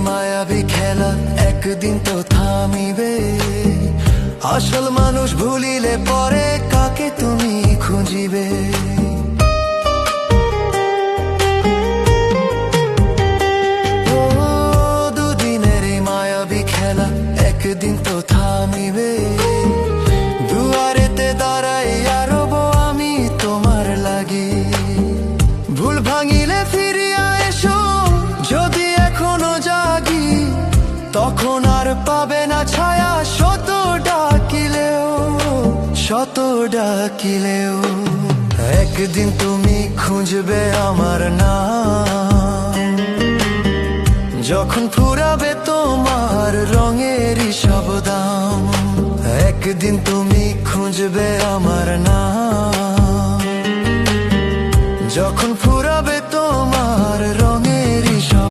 মায়াবী খেলা একদিন তো থামিবে। আসল মানুষ ভুলিলে পরে কাকে তুমি খুঁজিবে? ও দুদিনের এই মায়াবী খেলা একদিন তো থামিবে। দুয়ারেতে দাঁড়াই রব আমি তোমার লাগি। ভুল ভাঙিলে ফিরিয়া এসো যদি এখনো জাগি, তখন আর পাবে না ছায়া শত ডাকিলেও, শত ডাকিলেও। একদিন তুমি খুঁজবে আমার নাম, যখন ফুরাবে তোমার রঙেরই সব দাম। একদিন তুমি খুঁজবে আমার নাম,